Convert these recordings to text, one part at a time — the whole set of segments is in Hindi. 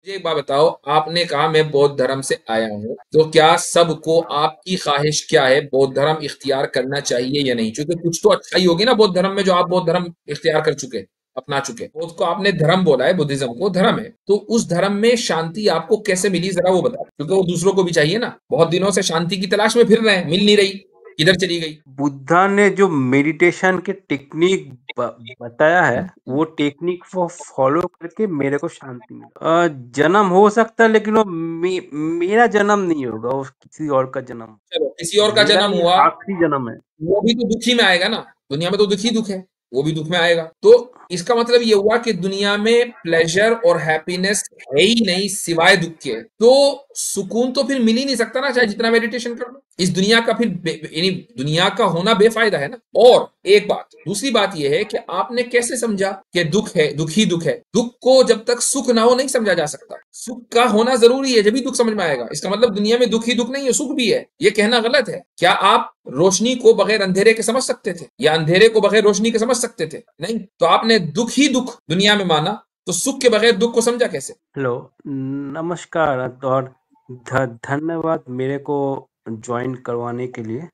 मुझे एक बात बताओ, आपने कहा मैं बौद्ध धर्म से आया हूँ, तो क्या सबको आपकी ख्वाहिश क्या है, बौद्ध धर्म इख्तियार करना चाहिए या नहीं? क्योंकि कुछ तो अच्छाई होगी ना बौद्ध धर्म में, जो आप बौद्ध धर्म इख्तियार कर चुके, अपना चुके। बौद्ध को आपने धर्म बोला है, बुद्धिज्म को धर्म है, तो उस धर्म में शांति आपको कैसे मिली, जरा वो बताओ, क्योंकि वो दूसरों को भी चाहिए ना। बहुत दिनों से शांति की तलाश में फिर रहे हैं, मिल नहीं रही, किधर चली गई? बुद्धा ने जो मेडिटेशन के टेक्निक बताया है, वो टेक्निक को फॉलो करके मेरे को शांति मिला। जन्म हो सकता है, लेकिन वो मेरा जन्म नहीं होगा, वो किसी और का जन्म। चलो, किसी और का मेरा जन्म ये हुआ, आखिरी जन्म है। वो भी तो दुखी में आएगा ना। दुनिया में तो दुखी दुख है, वो भी दुख में आएगा। तो इसका मतलब ये हुआ कि दुनिया में प्लेजर और हैप्पीनेस है ही नहीं सिवाय दुख के। तो सुकून तो फिर मिल ही नहीं सकता ना, चाहे जितना मेडिटेशन कर लो। इस दुनिया का फिर यानी दुनिया का होना बेफायदा है ना। और एक बात, दूसरी बात यह है कि आपने कैसे समझा कि दुख है, दुख ही दुख है? दुख को जब तक सुख ना हो नहीं समझा जा सकता। सुख का होना जरूरी है, जब भी दुख समझ में आएगा। इसका मतलब दुनिया में दुख ही दुख नहीं है, सुख भी है, ये कहना गलत है। क्या आप रोशनी को बगैर अंधेरे के समझ सकते थे, या अंधेरे को बगैर रोशनी के समझ सकते थे? नहीं। तो आपने दुख ही दुख दुनिया में माना, तो सुख के बगैर दुख को समझा कैसे? हेलो, नमस्कार और धन्यवाद मेरे को ज्वाइन करवाने के लिए।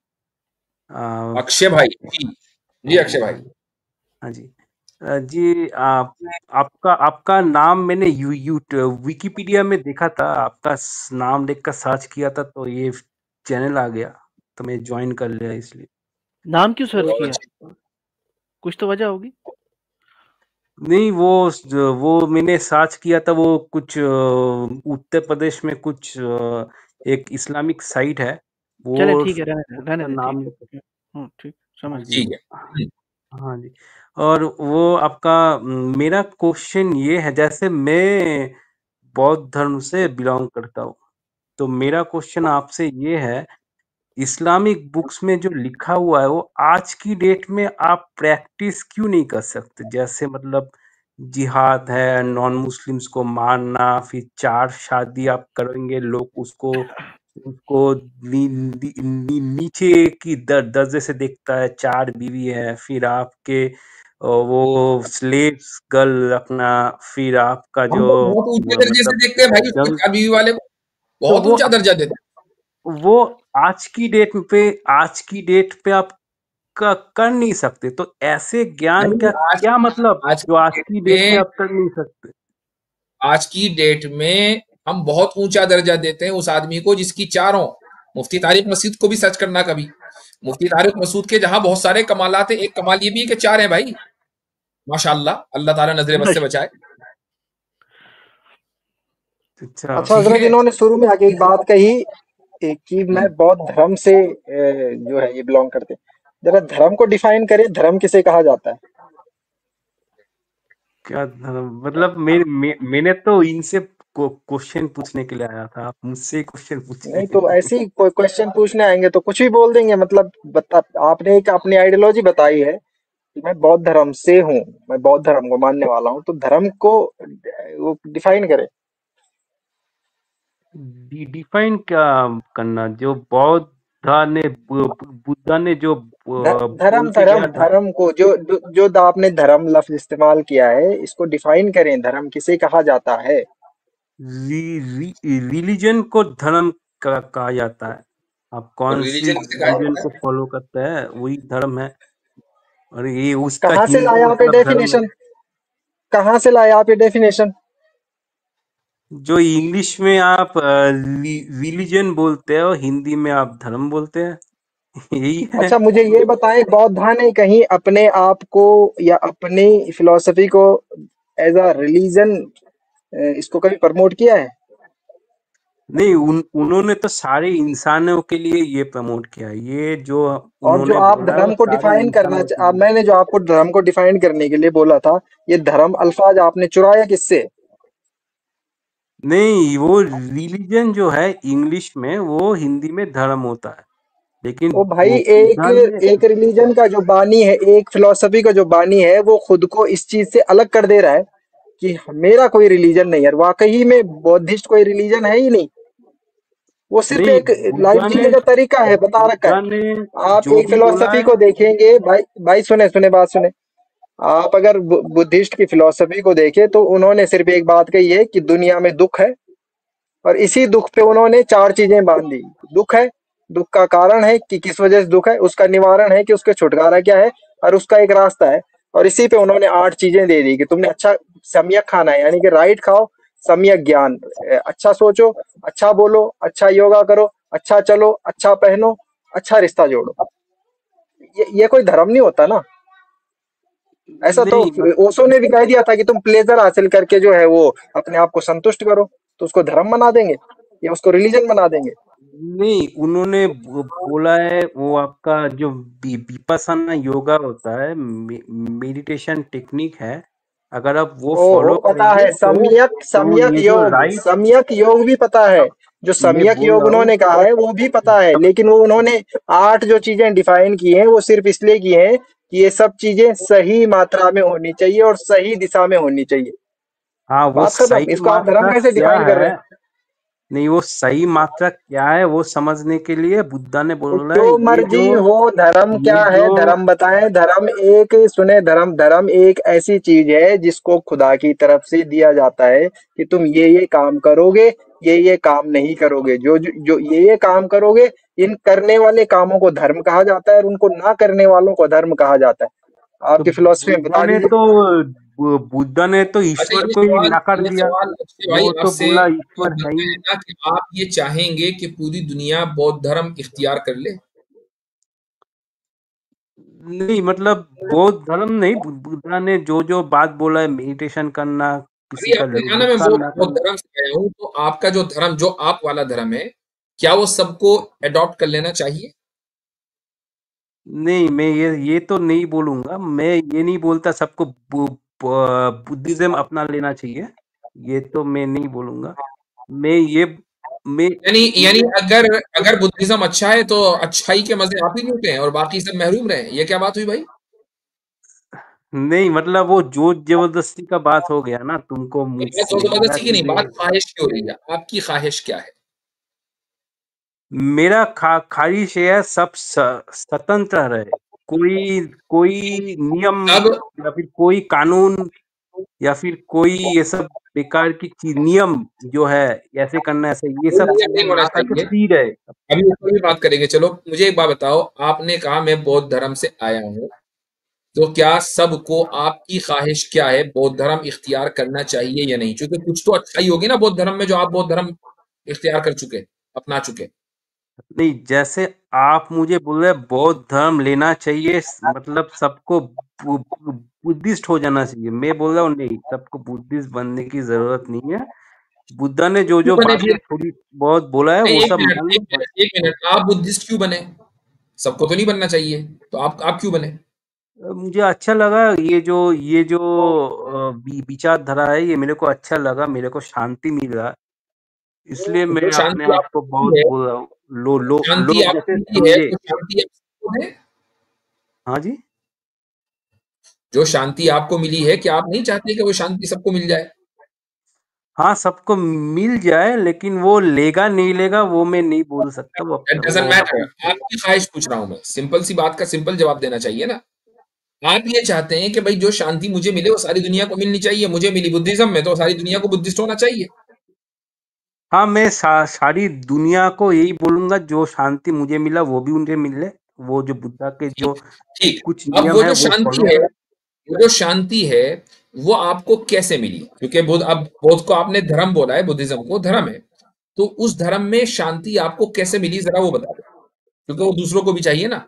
आ, अक्षय भाई जी। जी अक्षय भाई। जी, हाँ जी। जी, आपका आपका नाम मैंने विकिपीडिया में देखा था। आपका नाम देखकर सर्च किया था, तो ये चैनल आ गया, तो मैं ज्वाइन कर लिया इसलिए। नाम क्यों सर्च बहुत किया? अच्छी। कुछ तो वजह होगी। नहीं, वो मैंने सर्च किया था, वो कुछ उत्तर प्रदेश में कुछ एक इस्लामिक साइट है, चले वो ठीक है, रहने उसका दे, ठीक नाम। है। ठीक, समझ हाँ गया। जी। ठीक है। हाँ जी। और वो आपका मेरा क्वेश्चन ये है, जैसे मैं बौद्ध धर्म से बिलोंग करता हूँ, तो मेरा क्वेश्चन आपसे ये है, इस्लामिक बुक्स में जो लिखा हुआ है, वो आज की डेट में आप प्रैक्टिस क्यों नहीं कर सकते? जैसे मतलब जिहाद है, नॉन मुस्लिम्स को मारना, फिर 4 शादी आप करेंगे, लोग उसको उसको नीचे की दर्जे से देखता है, 4 बीवी है, फिर आपके वो स्लेव्स गर्ल रखना, फिर आपका हम जो तो बहुत ऊंचे दर्जे से मतलब देखते हैं भाई, उसको जंग। चार बीवी वाले को तो बहुत ऊंचा दर्जा देते वो आज की डेट पे आप कर नहीं सकते, तो ऐसे हैं। ज्ञान नहीं, का क्या मतलब, आज जो की आज डेट की डेट में में, आप कर नहीं सकते? आज की डेट में हम बहुत ऊंचा दर्जा देते हैं उस आदमी को जिसकी चारों, मुफ्ती तारिक मसूद को भी सर्च करना कभी। मुफ्ती तारिक मसूद के जहां बहुत सारे कमालात है, एक कमाल ये भी है कि चार है भाई। माशाअल्लाह, अल्लाह ताला नजरे बद से बचाए। अच्छा। अच्छा ठीक हजरत, है। इन्होंने शुरू में आके एक बात कही कि मैं बौद्ध धर्म से जो है ये बिलोंग करते हैं। जरा धर्म को डिफाइन करें, धर्म किसे कहा जाता है? क्या मतलब मैंने तो इनसे क्वेश्चन पूछने के लिए आया था, आप मुझसे क्वेश्चन नहीं पूछिए। तो ऐसे ही कोई क्वेश्चन पूछने आएंगे तो कुछ भी बोल देंगे, मतलब आपने एक अपनी आइडियोलॉजी बताई है कि मैं बौद्ध धर्म से हूँ, मैं बौद्ध धर्म को मानने वाला हूँ, तो धर्म को वो डिफाइन करें। डिफाइन क्या करना, जो बौद्ध ने बुद्धा ने जो बोल धर्म के गया धर्म था। धर्म को जो आपने धर्म लफ्ज इस्तेमाल किया है, इसको डिफाइन करें, धर्म किसे कहा जाता है? रिलीजन को धर्म कहा जाता है। आप और कौन सी रिलीजन किसे कहा रिलीजन जाता को है? फॉलो करते हैं, वही धर्म है। और ये उसका कहाँ से हिंदी लाया आप ये मतलब धर्म है। डेफिनेशन? कहाँ से लाया आप ये डेफिनेशन? जो इंग्लिश में आप रिलीजन बोलते हो, हिंदी में आप धर्म बोलते हैं। यही है। अच्छा मुझे ये बताएं, बौद्धा ने कहीं अपने आप को या अपनी फिलॉसफी को एज अ रिलीजन इसको कभी प्रमोट किया है? नहीं, उन्होंने तो सारे इंसानों के लिए ये प्रमोट किया है। ये जो और जो उन्होंने आप बोला है, वो धर्म को सारे डिफाइन इंसानों के लिए। मैंने जो आपको धर्म को डिफाइन करने के लिए बोला था, ये धर्म अल्फाज आपने चुराया किससे? नहीं, वो रिलीजन जो है इंग्लिश में, वो हिंदी में धर्म होता है, लेकिन ओ भाई, वो एक बुद्धा ने। एक रिलीजन का जो बानी है, एक फिलोसफी का जो बानी है, वो खुद को इस चीज से अलग कर दे रहा है कि मेरा कोई रिलीजन नहीं है। और वाकई में बौद्धिस्ट कोई रिलीजन है ही नहीं, वो सिर्फ नहीं, एक लाइफ जीने का तरीका है, बता रखा है। बुद्धा ने आप जो एक भी बोला फिलोसफी है। को देखेंगे भाई, भाई सुने सुने बात सुने। आप अगर बुद्धिस्ट की फिलॉसफी को देखें तो उन्होंने सिर्फ एक बात कही है कि दुनिया में दुख है, और इसी दुख पे उन्होंने चार चीजें बांध दी। दुख है, दुख का कारण है कि किस वजह से दुख है, उसका निवारण है कि उसके छुटकारा क्या है, और उसका एक रास्ता है। और इसी पे उन्होंने 8 चीजें दे दी कि तुमने अच्छा सम्यक खाना है, यानी कि राइट खाओ, सम्यक ज्ञान, अच्छा सोचो, अच्छा बोलो, अच्छा योगा करो, अच्छा चलो, अच्छा पहनो, अच्छा रिश्ता जोड़ो। ये कोई धर्म नहीं होता ना। ऐसा तो नहीं ओशो ने भी कह दिया था कि तुम प्लेजर हासिल करके जो है वो अपने आप को संतुष्ट करो, तो उसको धर्म बना देंगे या उसको रिलीजन बना देंगे। नहीं उन्होंने बोला है वो आपका जो विपस्सना योगा होता है, मेडिटेशन टेक्निक है, अगर आप वो ओहो, फॉलो पता करेंगे है, सम्यक तो सम्यक ये जो योग, राइट, सम्यक योग भी पता है। जो मैं सम्यक बोल योग रहा हूँ उन्होंने कहा है वो भी पता है, जब, लेकिन वो उन्होंने 8 जो चीजें डिफाइन की हैं वो सिर्फ इसलिए की हैं कि ये सब चीजें सही मात्रा में होनी चाहिए और सही दिशा में होनी चाहिए। हाँ वो बात खत्म। सही इसको आप धर्म मात्रा कैसे क्या डिफाइन कर रहे है, हैं? नहीं वो सही मात्रा क्या है वो समझने के लिए बुद्धा ने तो बोला है जो मर्जी हो, धर्म क्या ये है, जो धर्म बताएं। धर्म एक सुने, धर्म एक ऐसी चीज है जिसको खुदा की तरफ से दिया जाता है कि तुम ये काम करोगे, ये काम नहीं करोगे। जो जो, जो ये काम करोगे, इन करने वाले कामों को धर्म कहा जाता है और उनको ना करने वालों को धर्म कहा जाता है। तो आपकी फिलोसफी में बता दीजिए। बुद्धा ने तो अच्छा, ईश्वर को ही नकार ये दिया, सवाल अक्षय भाई वो तो आपसे बोला क्यों ईश्वर है बनता ही है नहीं। ना कि आप ये चाहेंगे कि पूरी दुनिया बौद्ध धर्म इख्तियार कर ले? नहीं मतलब बौद्ध धर्म नहीं, बुद्धा ने जो जो बात बोला है, मेडिटेशन करना, किसी अरे का आपने कहा ना मैं नुकसान बौद्ध ना बौद्ध करना। धर्म से आया हूँ, तो आपका जो धर्म, जो आप वाला धर्म है, क्या वो सबको अडॉप्ट कर लेना चाहिए? नहीं मैं ये तो नहीं बोलूंगा, मैं ये नहीं बोलता सबको बुद्धिज्म अपना लेना चाहिए, ये तो मैं नहीं बोलूंगा। मैं ये मैं यानी यानी मैं अगर अगर बुद्धिज्म अच्छा है तो अच्छाई के मजे आप ही लूटे हैं और बाकी सब महरूम रहे, ये क्या बात हुई भाई? नहीं मतलब वो जोर जबरदस्ती का बात हो गया ना, तुमको बात जोर मेरा जबरदस्ती की नहीं, चीजें। बात ख्वाहिश की हो रही है। आपकी ख्वाहिश क्या है? मेरा ख्वाहिश ये है सब स्वतंत्र रहे, कोई कोई नियम अब या फिर कोई कानून या फिर कोई ये सब बेकार की चीज, नियम जो है ऐसे करना ऐसे, ये सब नियम चीजें नहीं होना ना करके चाहिए, फ्री रहे। अभी उस पर भी बात करेंगे। चलो मुझे एक बात बताओ, आपने कहा मैं बौद्ध धर्म से आया हूँ, तो क्या सबको, आपकी ख्वाहिश क्या है, बौद्ध धर्म इख्तियार करना चाहिए या नहीं? क्योंकि कुछ तो अच्छाई होगी ना बौद्ध धर्म में, जो आप बौद्ध धर्म इख्तियार कर चुके, अपना चुके। नहीं जैसे आप मुझे बोल रहे हैं बौद्ध धर्म लेना चाहिए, मतलब सबको बुद्धिस्ट हो जाना चाहिए, मैं बोल रहा हूँ नहीं, सबको बुद्धिस्ट बनने की जरूरत नहीं है। बुद्धा ने जो क्यों जो बने बातें फिर? थोड़ी बहुत बोला है नहीं, वो एक सब मिनट मान एक लो बस। मिनट एक मिनट, आप बुद्धिस्ट क्यों बने? सबको तो नहीं बनना चाहिए, तो आप क्यों बने? मुझे अच्छा लगा ये जो विचारधारा है, ये मेरे को अच्छा लगा, मेरे को शांति मिल रहा है, इसलिए जो मैं अपने शांति आप को आपको बहुत मिली है, बोल रहा हूँ। शांति लोग आपको जैसे मिली है, समझे। तो शांति आप सबको दें। हाँ जी। जो शांति आपको मिली है, क्या आप नहीं चाहते कि वो शांति सबको मिल जाए? हाँ सबको मिल जाए, लेकिन वो लेगा नहीं लेगा वो मैं नहीं बोल सकता, दैट डजंट वो मैटर। अपने। आपकी ख्वाहिश पूछ रहा हूं मैं, सिंपल सी बात का सिंपल जवाब देना चाहिए ना। आप ये चाहते हैं कि भाई जो शांति मुझे मिले वो सारी दुनिया को मिलनी चाहिए, मुझे मिली बुद्धिज्म में तो सारी दुनिया को बुद्धिस्ट होना चाहिए। हाँ मैं सारी दुनिया को यही बोलूंगा, जो शांति मुझे मिला वो भी उन्हें मिले, वो जो बुद्धा के जो ठीक, ठीक। कुछ अब नियम है वो फॉलो करे। वो जो शांति है, वो आपको कैसे मिली? क्योंकि बुद्ध, अब बुद्ध को आपने धर्म बोला है, बुद्धिज्म को धर्म है, तो उस धर्म में शांति आपको कैसे मिली, जरा वो बता दो। क्योंकि वो दूसरों को भी चाहिए ना।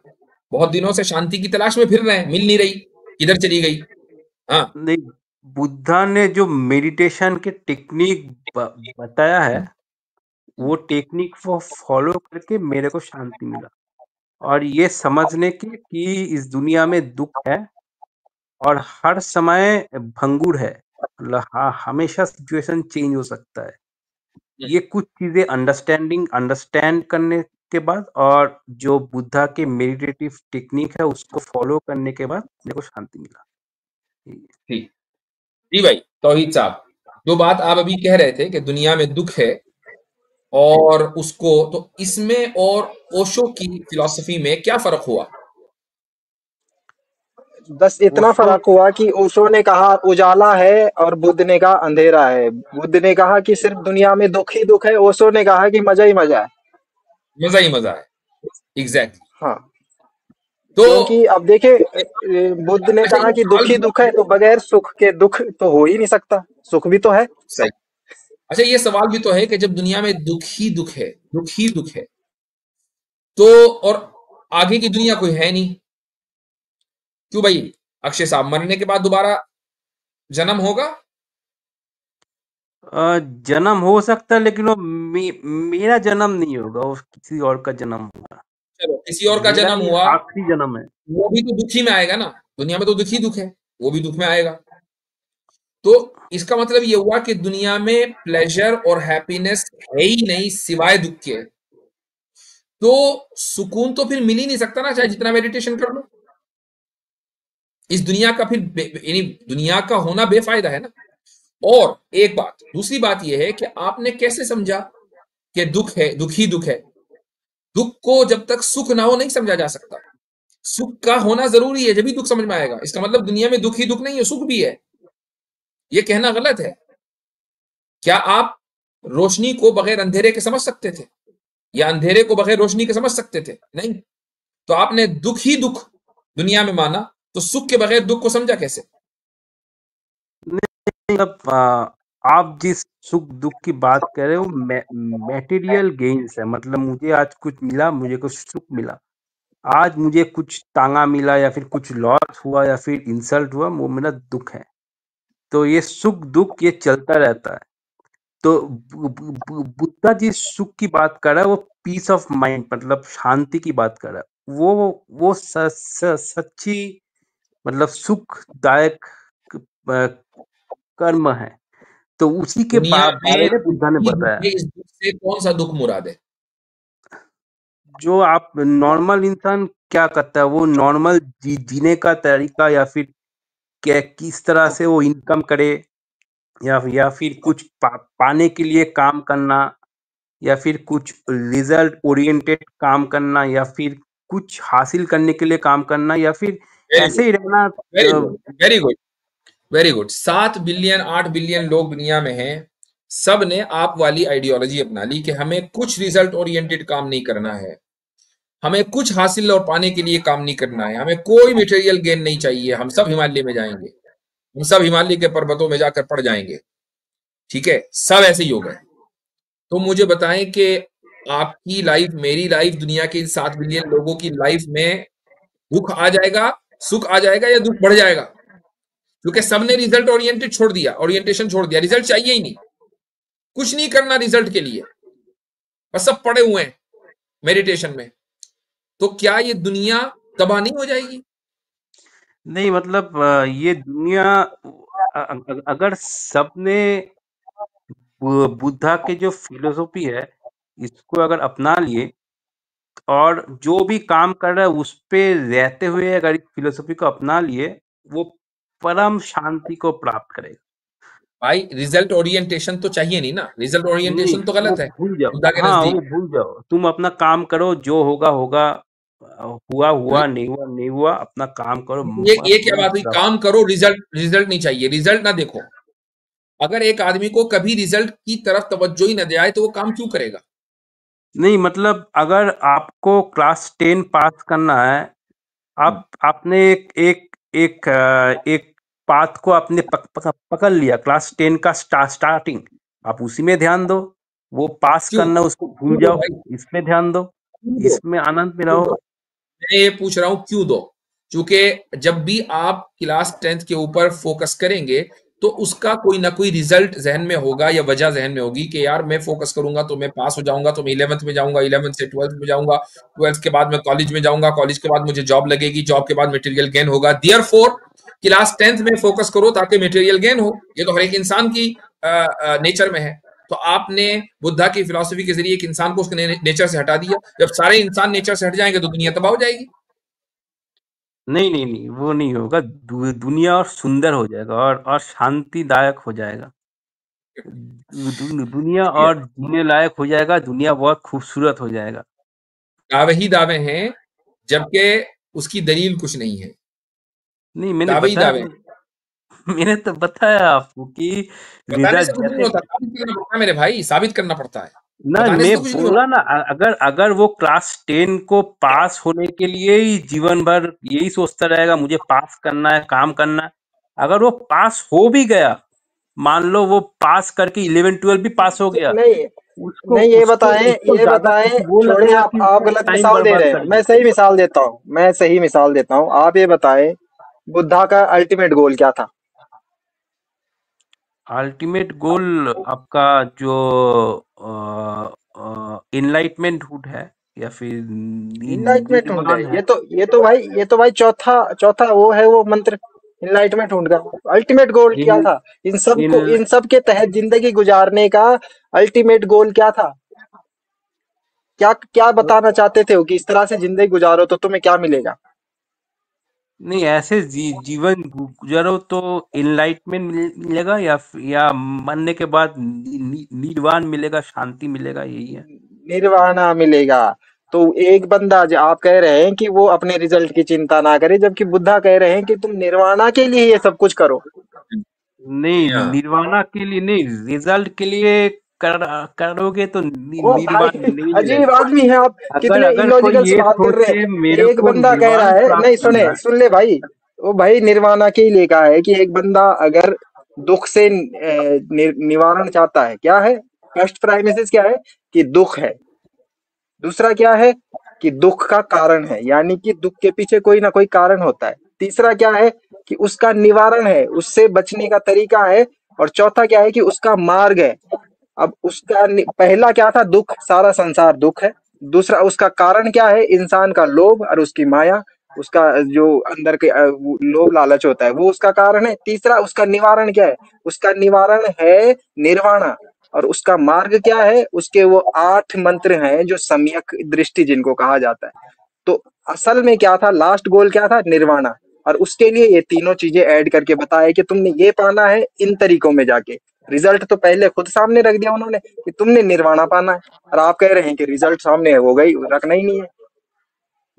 बहुत दिनों से शांति की तलाश में फिर रहे हैं, मिल नहीं रही, किधर चली गई? हाँ। नहीं बुद्धा ने जो मेडिटेशन के टेक्निक बताया है, वो टेक्निक को फॉलो करके मेरे को शांति मिला, और ये समझने की कि इस दुनिया में दुख है और हर समय भंगुर है, मतलब हमेशा सिचुएशन चेंज हो सकता है। ये कुछ चीजें अंडरस्टैंड करने के बाद और जो बुद्धा के मेडिटेटिव टेक्निक है उसको फॉलो करने के बाद मेरे को शांति मिला। ठीक। जी भाई तौहीद साहब, जो बात आप अभी कह रहे थे कि दुनिया में दुख है, और उसको, तो इसमें और ओशो की फिलॉसफी में क्या फर्क हुआ? बस इतना ओशो फर्क हुआ कि ओशो ने कहा उजाला है और बुद्ध ने कहा अंधेरा है। बुद्ध ने कहा कि सिर्फ दुनिया में दुख ही दुख है, ओशो ने कहा कि मजा ही मजा है। मजा ही मजा है। एग्जैक्टली। हाँ, तो क्योंकि अब देखे बुद्ध ने अच्छा कहा ये कि सवाल दुख ही भी दुख है, तो बगैर सुख के दुख तो हो ही नहीं सकता, सुख भी तो है। सही। अच्छा ये सवाल भी तो है कि जब दुनिया में दुख ही दुख है, तो और आगे की दुनिया कोई है नहीं, क्यों भाई? अक्षय साहब, मरने के बाद दोबारा जन्म होगा? जन्म हो सकता है, लेकिन वो मेरा जन्म नहीं होगा, वो किसी और का जन्म होगा। चलो किसी और का मेरा जन्म ये हुआ, आखिरी जन्म है। वो भी तो दुख ही में आएगा ना। दुनिया में तो दुख ही दुख है, वो भी दुख में आएगा। तो इसका मतलब ये हुआ कि दुनिया में प्लेजर और हैप्पीनेस है ही नहीं सिवाय दुख के। तो सुकून तो फिर मिल ही नहीं सकता ना, चाहे जितना मेडिटेशन कर लो। इस दुनिया का फिर यानी दुनिया का होना बेफायदा है ना। और एक बात, दूसरी बात यह है कि आपने कैसे समझा कि दुख है, दुख ही दुख है? दुख को जब तक सुख ना हो नहीं समझा जा सकता। सुख का होना जरूरी है, जब भी दुख समझ में आएगा। इसका मतलब दुनिया में दुख ही दुख नहीं है, सुख भी है। यह कहना गलत है। क्या आप रोशनी को बगैर अंधेरे के समझ सकते थे, या अंधेरे को बगैर रोशनी के समझ सकते थे? नहीं। तो आपने दुख ही दुख दुनिया में माना, तो सुख के बगैर दुख को समझा कैसे? मतलब आप जिस सुख दुख की बात कर रहे हो, मटेरियल गेन्स है। मतलब मुझे आज कुछ मिला, मुझे कुछ सुख मिला। आज मुझे कुछ तांगा मिला, या फिर कुछ लॉस हुआ, या फिर इंसल्ट हुआ, वो मेरा दुख है। तो ये सुख दुख ये चलता रहता है। तो बुद्धा जिस सुख की बात कर रहा है, वो पीस ऑफ माइंड, मतलब शांति की बात कर रहा है। वो सच्ची मतलब सुखदायक कर्म है। तो उसी के दुनिया बारे में में दुख बुद्धा ने ही दुख बताया। है, इस दुख से कौन सा दुख मुराद है? जो आप नॉर्मल इंसान क्या करता है, वो नॉर्मल जीने का तरीका, या फिर किस तरह से वो इनकम करे, या फिर कुछ पाने के लिए काम करना, या फिर कुछ रिजल्ट ओरिएंटेड काम करना, या फिर कुछ हासिल करने के लिए काम करना, या फिर वेरी ऐसे गुड, ही रहना। Very good, very good, very good. 7 billion 8 billion लोग दुनिया में हैं। सब ने आप वाली आइडियोलॉजी अपना ली कि हमें कुछ रिजल्ट ओरिएंटेड काम नहीं करना है, हमें कुछ हासिल और पाने के लिए काम नहीं करना है, हमें कोई मटेरियल गेन नहीं चाहिए, हम सब हिमालय में जाएंगे, हम सब हिमालय के पर्वतों में जाकर पड़ जाएंगे। ठीक है, सब ऐसे ही हो गए। तो मुझे बताएं कि आपकी लाइफ, मेरी लाइफ, दुनिया के इन 7 बिलियन लोगों की लाइफ में दुख आ जाएगा, सुख आ जाएगा, या दुख बढ़ जाएगा? क्योंकि सबने रिजल्ट ओरिएंटेड छोड़ दिया, ओरिएंटेशन छोड़ दिया, रिजल्ट चाहिए ही नहीं, कुछ नहीं करना रिजल्ट के लिए, बस सब पड़े हुए हैं मेडिटेशन में। तो क्या ये दुनिया तबाह नहीं हो जाएगी? नहीं, मतलब ये दुनिया अगर सबने बुद्धा के जो फिलोसॉफी है, इसको अगर अपना लिए, और जो भी काम कर रहा है उस पे रहते हुए अगर इस फिलोसॉफी को अपना लिए, वो परम शांति को प्राप्त करेगा। भाई रिजल्ट ओरिएंटेशन तो चाहिए नहीं ना, रिजल्ट नहीं, ओरिएंटेशन तो वो गलत है भूल जाओ। बुद्धा के हाँ, वो नजदीक। भूल जाओ। तुम अपना काम करो, जो होगा होगा, हुआ हुआ, नहीं हुआ नहीं हुआ, अपना काम करो, ये क्या बात हुई? मस्त रहो। काम करो, रिजल्ट रिजल्ट नहीं चाहिए, रिजल्ट ना देखो। अगर एक आदमी को कभी रिजल्ट की तरफ तवज्जो ही न जाए तो वो काम क्यों करेगा? नहीं, मतलब अगर आपको क्लास 10 पास करना है, आपने एक पाथ को आपने पकड़ लिया, क्लास 10 का स्टार्टिंग, आप उसी में ध्यान दो। वो पास क्यों करना, उसको भूल क्यों दो जाओ, भाई? इसमें ध्यान दो, क्यों दो? इसमें आनंद में क्यों रहो। दो? मैं ये पूछ रहा हूं क्यों दो? क्योंकि जब भी आप क्लास 10th के ऊपर फोकस करेंगे तो उसका कोई ना कोई रिजल्ट जहन में होगा, या वजह जहन में होगी कि यार मैं फोकस करूंगा तो मैं पास हो जाऊंगा, तो मैं 11th में जाऊंगा, 11th से 12th में जाऊंगा, 12th के बाद मैं कॉलेज में जाऊंगा, कॉलेज के बाद मुझे जॉब लगेगी, जॉब के बाद मटेरियल गेन होगा। देयरफॉर क्लास 10th में फोकस करो ताकि मटेरियल गेन हो। ये तो हर एक इंसान की नेचर में है। तो आपने बुद्धा की फिलॉसफी के जरिए एक इंसान को उसके नेचर से हटा दिया। जब सारे इंसान नेचर से हट जाएंगे तो दुनिया तबाह हो जाएगी। नहीं नहीं नहीं, वो नहीं होगा। दुनिया और सुंदर हो जाएगा, और शांतिदायक हो जाएगा। दुनिया और जीने लायक हो जाएगा, दुनिया बहुत खूबसूरत हो जाएगा। दावे ही दावे हैं, जबकि उसकी दलील कुछ नहीं है। नहीं, मैंने दावे ही बताया दावे। मैंने तो बताया आपको कि बताने से रिजल्ट कुछ नहीं जैसे होता, साबित करना पड़ता है मेरे भाई, साबित करना पड़ता है। ना, बताने से मैं तो कुछ नहीं बोला होता। ना, अगर अगर वो क्लास 10 को पास होने के लिए ही जीवन भर यही सोचता रहेगा मुझे पास करना है, काम करना है, अगर वो पास हो भी गया, मान लो वो पास करके 11-12 भी पास हो गया, नहीं उसको नहीं, ये उसको बताएं, उसको ये ज्यादा बताएं, खुशी वो छोड़े, लगेगा कि आप उसने गलत टाइम मिसाल दे बर्बाद रहे हैं। कर मैं दिया। सही मिसाल देता हूँ, मैं सही मिसाल देता हूँ। आप ये बताएं, बुद्धा का अल्टीमेट गोल क्या था? अल्टीमेट गोल आपका जो इनलाइटमेंट हुड है या फिर इनलाइटमेंट ढूंढ है। निर्वाण है। ये तो भाई चौथा चौथा वो है, वो मंत्र इनलाइटमेंट ढूंढ का। अल्टीमेट गोल इन क्या था? इन इन सब के तहत जिंदगी गुजारने का अल्टीमेट गोल क्या था? क्या क्या बताना चाहते थे वो कि इस तरह से जिंदगी गुजारो तो तुम्हें क्या मिलेगा? नहीं, ऐसे जीवन गुजारो तो इनलाइटमेंट मिलेगा या मरने के बाद निर्वाण मिलेगा, शांति मिलेगा, यही है। निर्वाणा मिलेगा। तो एक बंदा, जो आप कह रहे हैं कि वो अपने रिजल्ट की चिंता ना करे, जबकि बुद्धा कह रहे हैं कि तुम निर्वाणा के लिए ये सब कुछ करो। नहीं, हाँ। निर्वाणा के लिए नहीं, रिजल्ट के लिए करोगे तो ओ निर्वाण भाई, नहीं अजीब मिलेगा। आदमी है आप, अगर कितने अगर कोई इलॉजिकल से ये बात कर रहे सोचे हैं। मेरे एक को बंदा कह रहा निर्वाण है, प्राप्त नहीं सुने, करना है। सुन ले भाई, वो भाई निर्वाणा के लिए कहा है कि एक बंदा अगर दुख से निवारण चाहता है, क्या है फर्स्ट प्राइमेसिस, क्या है कि दुख है। दूसरा क्या है कि दुख का कारण है, यानी कि दुख के पीछे कोई ना कोई कारण होता है। तीसरा क्या है कि उसका निवारण है, उससे बचने का तरीका है। और चौथा क्या है कि उसका मार्ग है। अब उसका पहला क्या था? दुख, सारा संसार दुख है। दूसरा, उसका कारण क्या है? इंसान का लोभ और उसकी माया, उसका जो अंदर के वो लोभ लालच होता है, वो उसका कारण है। तीसरा, उसका निवारण क्या है? उसका निवारण है निर्वाणा। और उसका मार्ग क्या है? उसके वो 8 मंत्र हैं, जो सम्यक दृष्टि जिनको कहा जाता है। तो असल में क्या था? लास्ट गोल क्या था? निर्वाणा। और उसके लिए ये तीनों चीजें ऐड करके बताया कि तुमने ये पाना है इन तरीकों में जाके। रिजल्ट तो पहले खुद सामने रख दिया उन्होंने कि तुमने निर्वाणा पाना है, और आप कह रहे हैं कि रिजल्ट सामने है, हो गई, रखना ही नहीं है।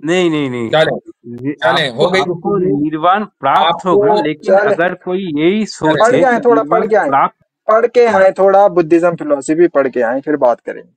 नहीं नहीं नहीं, चले चले, आपको हो गई आपको गुफ्तगू। निर्वाण प्राप्त होगा, आपको लेकिन चल, अगर कोई यही चले पढ़ सोचे के आए, कि थोड़ा पढ़ निर्वाण के आए, प्राप्त पढ़ के आए, थोड़ा बुद्धिज्म फिलोसफी पढ़ के आए, फिर बात करेंगे।